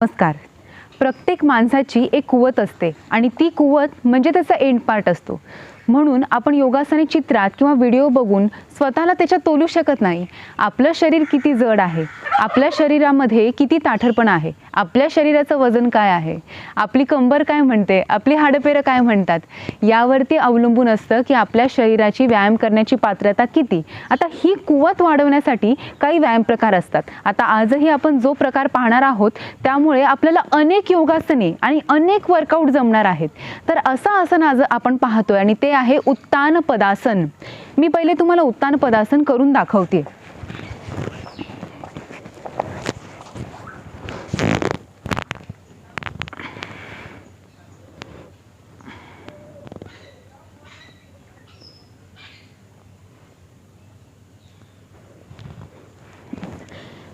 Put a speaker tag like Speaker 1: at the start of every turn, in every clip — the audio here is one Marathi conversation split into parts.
Speaker 1: नमस्कार. प्रत्येक माणसाची एक कुवत असते आणि ती कुवत म्हणजे त्याचा एंड पार्ट असतो. म्हणून आपण योगासने चित्रात किंवा व्हिडिओ बघून स्वतःला त्याच्यात तोलू शकत नाही. आपलं शरीर किती जड आहे, आपल्या शरीरामध्ये किती ताठरपणा आहे, आपल्या शरीराचं वजन काय आहे, आपली कंबर काय म्हणते, आपली हाडपेरं काय म्हणतात, यावरती अवलंबून असतं की आपल्या शरीराची व्यायाम करण्याची पात्रता किती. आता ही कुवत वाढवण्यासाठी काही व्यायाम प्रकार असतात. आता आजही आपण जो प्रकार पाहणार आहोत त्यामुळे आपल्याला अनेक योगासने आणि अनेक वर्कआउट जमणार आहेत. तर असं आसन आज आपण पाहतोय आणि ते आहे उत्तान पदासन. मी पहिले तुम्हाला उत्तान पदासन करून दाखवते.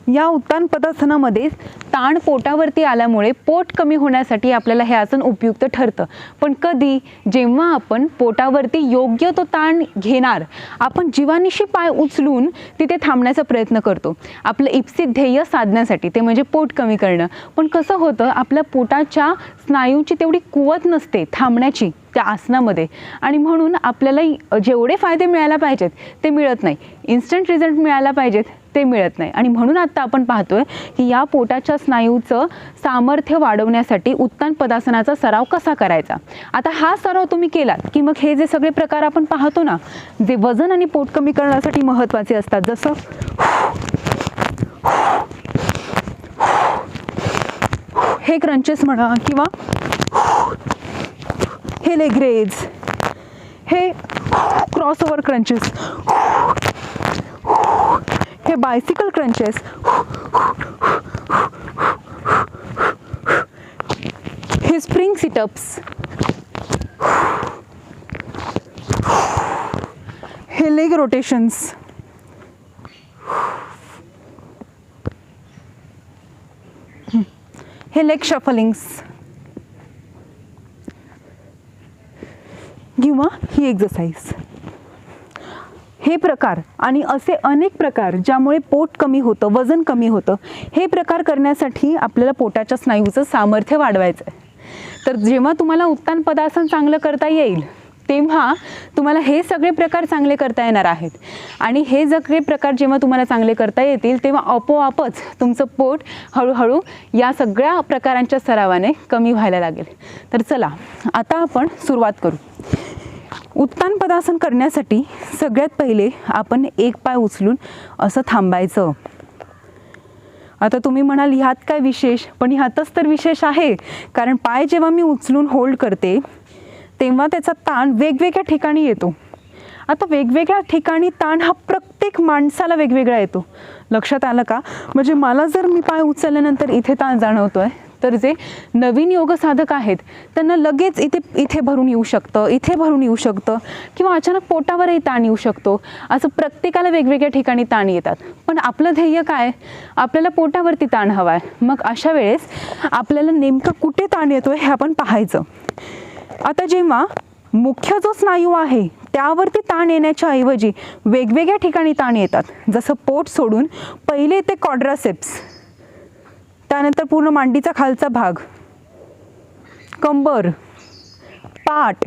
Speaker 1: या उत्तान पदासनामध्ये ताण पोटावरती आल्यामुळे पोट कमी होण्यासाठी आपल्याला हे आसन उपयुक्त ठरतं. पण कधी, जेव्हा आपण पोटावरती योग्य तो ताण घेणार, आपण जीवानिशी पाय उचलून तिथे थांबण्याचा प्रयत्न करतो आपलं इप्सित ध्येय साधण्यासाठी, ते म्हणजे पोट कमी करणं. पण कसं होतं, आपल्या पोटाच्या स्नायूंची तेवढी कुवत नसते थांबण्याची त्या आसनामध्ये आणि म्हणून आपल्याला जेवढे फायदे मिळायला पाहिजेत ते मिळत नाही, इन्स्टंट रिझल्ट मिळायला पाहिजेत ते मिळत नाही. आणि म्हणून आता आपण पाहतोय की या पोटाच्या स्नायूचं सामर्थ्य वाढवण्यासाठी उत्तान पदासनाचा सराव कसा करायचा. आता हा सराव तुम्ही केलात की मग हे जे सगळे प्रकार आपण पाहतो ना, जे वजन आणि पोट कमी करण्यासाठी महत्त्वाचे असतात, जसं हे क्रंचेस म्हणा किंवा हे लेग रेज, हे क्रॉसओव्हर क्रंचेस, हे बायसिकल क्रंचेस, हे स्प्रिंग सिटअप्स, हे लेग रोटेशन्स, हे लेग शफलिंग्स किंवा ही एक्सरसाइज. हे प्रकार आणि असे अनेक प्रकार ज्यामुळे पोट कमी होतं, वजन कमी होतं, हे प्रकार करण्यासाठी आपल्याला पोटाच्या स्नायूचं सामर्थ्य वाढवायचं आहे. तर जेव्हा तुम्हाला उत्तान पदासन चांगलं करता येईल तेव्हा तुम्हाला हे सगळे प्रकार चांगले करता येणार आहेत. आणि हे सगळे प्रकार जेव्हा तुम्हाला चांगले करता येतील तेव्हा आपोआपच तुमचं पोट हळूहळू या सगळ्या प्रकारांच्या सरावाने कमी व्हायला लागेल. तर चला आता आपण सुरुवात करू. उत्तान पदासन करण्यासाठी सगळ्यात पहिले आपण एक पाय उचलून असं थांबायचं. आता तुम्ही म्हणाल ह्यात काय विशेष, पण ह्यातच तर विशेष आहे. कारण पाय जेव्हा मी उचलून होल्ड करते तेव्हा त्याचा ताण वेगवेगळ्या ठिकाणी येतो. आता वेगवेगळ्या ठिकाणी ताण हा प्रत्येक माणसाला वेगवेगळा येतो. लक्षात आलं का? म्हणजे मला जर मी पाय उचलल्यानंतर इथे ताण जाणवतोय, तर जे नवीन योग साधक आहेत त्यांना लगेच इथे भरून येऊ शकतं, इथे भरून येऊ शकतं किंवा अचानक पोटावरही ताण येऊ शकतो. असं प्रत्येकाला वेगवेगळ्या ठिकाणी ताण येतात. पण आपलं ध्येय काय? आपल्याला पोटावरती ताण हवा आहे. मग अशा वेळेस आपल्याला नेमकं कुठे ताण येतोय हे आपण पाहायचं. आता जेव्हा मुख्य जो स्नायू आहे त्यावरती ताण येण्याच्या ऐवजी वेगवेगळ्या ठिकाणी ताण येतात, जसं पोट सोडून पहिले ते क्वाड्रासेप्स, त्यानंतर पूर्ण मांडीचा खालचा भाग, कंबर, पाठ,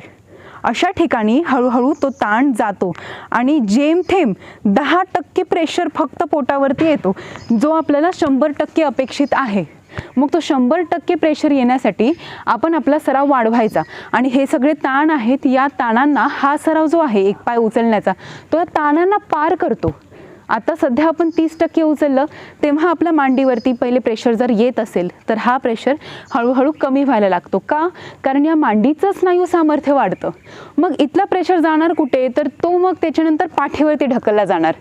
Speaker 1: अशा ठिकाणी हळूहळू तो ताण जातो आणि जेमथेम 10% प्रेशर फक्त पोटावरती येतो, जो आपल्याला 100% अपेक्षित आहे. मग तो 100% प्रेशर येण्यासाठी आपण आपला सराव वाढवायचा. आणि हे सगळे ताण आहेत, या ताणांना हा सराव जो आहे एक पाय उचलण्याचा, तो या ताणांना पार करतो. आता सध्या आपण 30% उचललं तेव्हा आपल्या मांडीवरती पहिले प्रेशर जर येत असेल तर हा प्रेशर हळूहळू कमी व्हायला लागतो. का? कारण या मांडीचं स्नायू सामर्थ्य वाढतं. मग इथला प्रेशर जाणार कुठे? तर तो मग त्याच्यानंतर पाठीवरती ढकलला जाणार.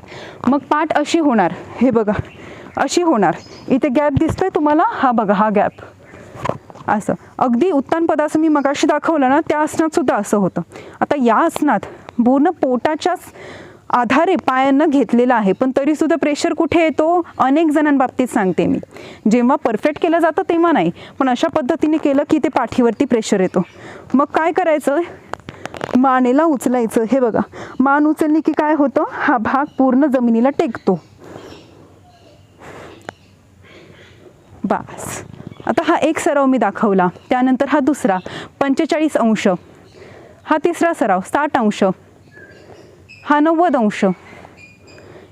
Speaker 1: मग पाठ अशी होणार, हे बघा अशी होणार. इथे गॅप दिसतोय तुम्हाला, हा बघा हा गॅप. असं अगदी उत्तान पदासन मी मगाशी दाखवलं ना, त्या आसनात सुद्धा असं होतं. आता या आसनात पूर्ण पोटाच्याच आधारे पायांना घेतलेला आहे, पण तरीसुद्धा प्रेशर कुठे येतो? अनेक जणांबाबतीत सांगते मी, जेव्हा परफेक्ट केलं जातं तेव्हा नाही, पण अशा पद्धतीने केलं की ते पाठीवरती प्रेशर येतो. मग काय करायचं? मानेला उचलायचं. हे बघा, मान उचलली की काय होतं? हा भाग पूर्ण जमिनीला टेकतो. बस. आता हा एक सराव मी दाखवला, त्यानंतर हा दुसरा 45 अंश, हा तिसरा सराव 60 अंश, हा 90 अंश.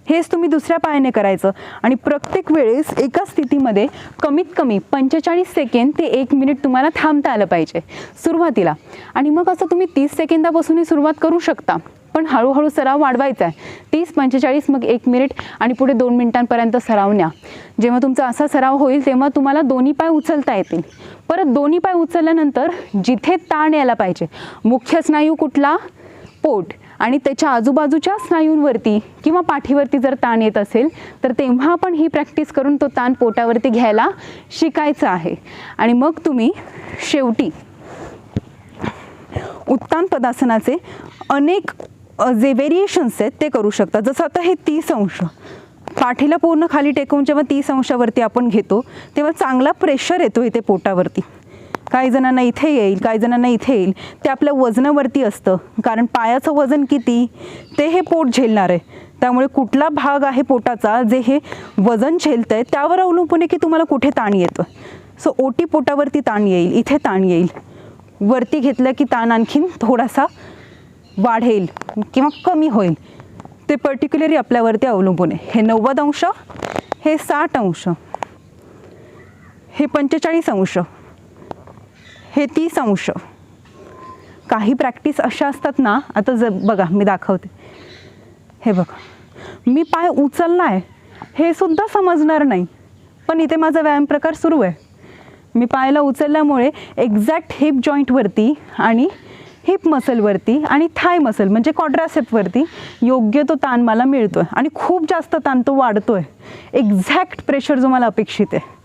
Speaker 1: हेच तुम्ही दुसऱ्या पायाने करायचं आणि प्रत्येक वेळेस एका स्थितीमध्ये कमीत कमी 45 सेकंद ते 1 मिनिट तुम्हाला थांबता आलं पाहिजे सुरुवातीला. आणि मग असं तुम्ही 30 सेकंदापासूनही सुरुवात करू शकता, पण हळूहळू सराव वाढवायचा आहे. 30, 45, मग 1 मिनिट आणि पुढे 2 मिनिटांपर्यंत सराव न्या. जेव्हा तुमचा असा सराव होईल तेव्हा तुम्हाला दोन्ही पाय उचलता येतील. परत दोन्ही पाय उचलल्यानंतर जिथे ताण यायला पाहिजे, मुख्य स्नायू कुठला, पोट, आणि त्याच्या आजूबाजूच्या स्नायूंवरती किंवा पाठीवरती जर ताण येत असेल तर तेव्हा आपण ही प्रॅक्टिस करून तो ताण पोटावरती घ्यायला शिकायचं आहे. आणि मग तुम्ही शेवटी उत्तान पदासनाचे अनेक जे व्हेरिएशन्स आहेत ते करू शकता. जसं आता हे 30 अंश, पाठीला पूर्ण खाली टेकवून जेव्हा 30 अंशावरती आपण घेतो तेव्हा चांगला प्रेशर येतो इथे पोटावरती. काही जणांना इथे येईल, काही जणांना इथे येईल. ते आपल्या वजनावरती असतं, कारण पायाचं वजन किती ते हे पोट झेलणार आहे. त्यामुळे कुठला भाग आहे पोटाचा जे हे वजन झेलतं आहे त्यावर अवलंबून आहे की तुम्हाला कुठे ताण येतो. सो ओटी पोटावरती ताण येईल, इथे ताण येईल. वरती घेतलं की ताण आणखीन थोडासा वाढेल किंवा कमी होईल, ते पर्टिक्युलरली आपल्यावरती अवलंबून आहे. हे 90 अंश, हे 60 अंश, हे 45 अंश, हे 30 अंश. काही प्रॅक्टिस अशा असतात ना, आता बघा मी दाखवते. हे बघा, मी पाय उचलला आहे हे सुद्धा समजणार नाही, पण इथे माझा व्यायाम प्रकार सुरू आहे. मी पायाला उचलल्यामुळे एक्झॅक्ट हिप जॉईंटवरती आणि हिप मसलवरती आणि थाय मसल म्हणजे क्वाड्रासेपवरती योग्य तो ताण मला मिळतो आहे आणि खूप जास्त ताण तो वाढतो आहे. एक्झॅक्ट प्रेशर जो मला अपेक्षित आहे.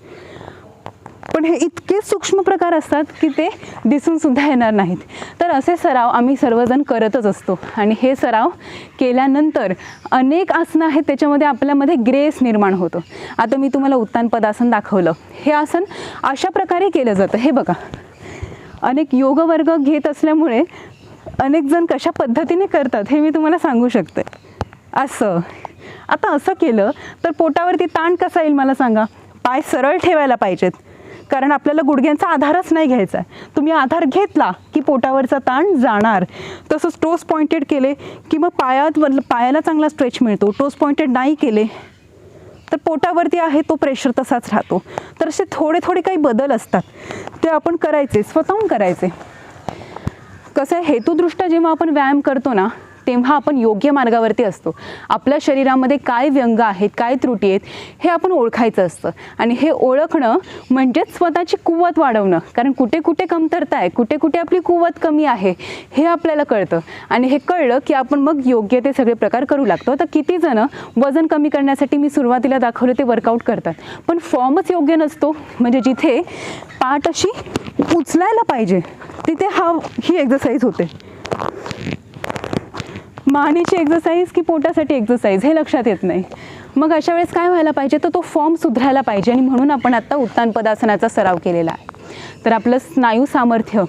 Speaker 1: पण हे इतके सूक्ष्म प्रकार असतात की ते दिसून सुद्धा येणार नाहीत. तर असे सराव आम्ही सर्वजण करतच असतो आणि हे सराव केल्यानंतर अनेक आसनं आहेत त्याच्यामध्ये आपल्यामध्ये ग्रेस निर्माण होतो. आता मी तुम्हाला उत्तान पदासन दाखवलं. हे आसन अशा प्रकारे केलं जातं. हे बघा, अनेक योग वर्ग घेत असल्यामुळे अनेक जण कशा पद्धतीने करतात हे मी तुम्हाला सांगू शकते. असं आता असं केलं तर पोटावरती ताण कसा येईल मला सांगा. पाय सरळ ठेवायला पाहिजेत, कारण आपल्याला गुडघ्यांचा आधारच नाही घ्यायचा आहे. तुम्ही आधार घेतला की पोटावरचा ताण जाणार. तसंच टोस पॉइंटेड केले की मग पायाला चांगला स्ट्रेच मिळतो. टोस पॉइंटेड नाही केले तर पोटावरती आहे तो प्रेशर तसाच राहतो. तर असे थोडे थोडे काही बदल असतात ते आपण करायचे, स्वतःहून करायचे. कसं आहे, हेतुदृष्ट्या जेव्हा आपण व्यायाम करतो ना तेव्हा आपण योग्य मार्गावरती असतो. आपल्या शरीरामध्ये काय व्यंग आहेत, काय त्रुटी आहेत हे आपण ओळखायचं असतं आणि हे ओळखणं म्हणजेच स्वतःची कुवत वाढवणं. कारण कुठे कुठे कमतरता आहे, कुठे कुठे आपली कुवत कमी आहे हे आपल्याला कळतं आणि हे कळलं की आपण मग योग्य ते सगळे प्रकार करू लागतो. तर किती जण वजन कमी करण्यासाठी मी सुरुवातीला दाखवलं ते वर्कआउट करतात, पण फॉर्मच योग्य नसतो. म्हणजे जिथे पाठ अशी उचलायला पाहिजे तिथे ही एक्सरसाइज होते. मानेची एक्सरसाइज की पोटासाठी एक्सरसाइज हे लक्षात येत नाही. मग अशा वेळेस काय व्हायला पाहिजे, तर तो फॉर्म सुधारायला पाहिजे आणि म्हणून आपण आत्ता उत्तान पदासनाचा सराव केलेला आहे. तर आपलं स्नायू सामर्थ्य,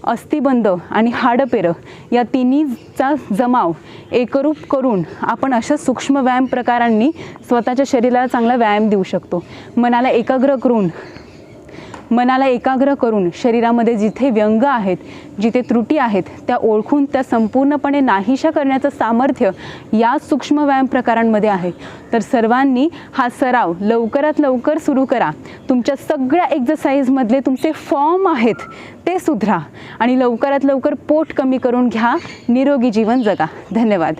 Speaker 1: अस्थिबंध आणि हाडपेरं या तिन्हीचा जमाव एकरूप करून आपण अशा सूक्ष्म व्यायाम प्रकारांनी स्वतःच्या शरीराला चांगला व्यायाम देऊ शकतो. मनाला एकाग्र करून शरीरामध्ये जिथे व्यंग आहेत, जिथे त्रुटी आहेत त्या ओळखून त्या संपूर्णपणे नाहीशा करण्याचं सामर्थ्य या सूक्ष्म व्यायाम प्रकारांमध्ये आहे. तर सर्वांनी हा सराव लवकरात लवकर सुरू करा. तुमच्या सगळ्या एक्सरसाइजमधले तुमचे फॉर्म आहेत ते सुधारा आणि लवकरात लवकर पोट कमी करून घ्या. निरोगी जीवन जगा. धन्यवाद.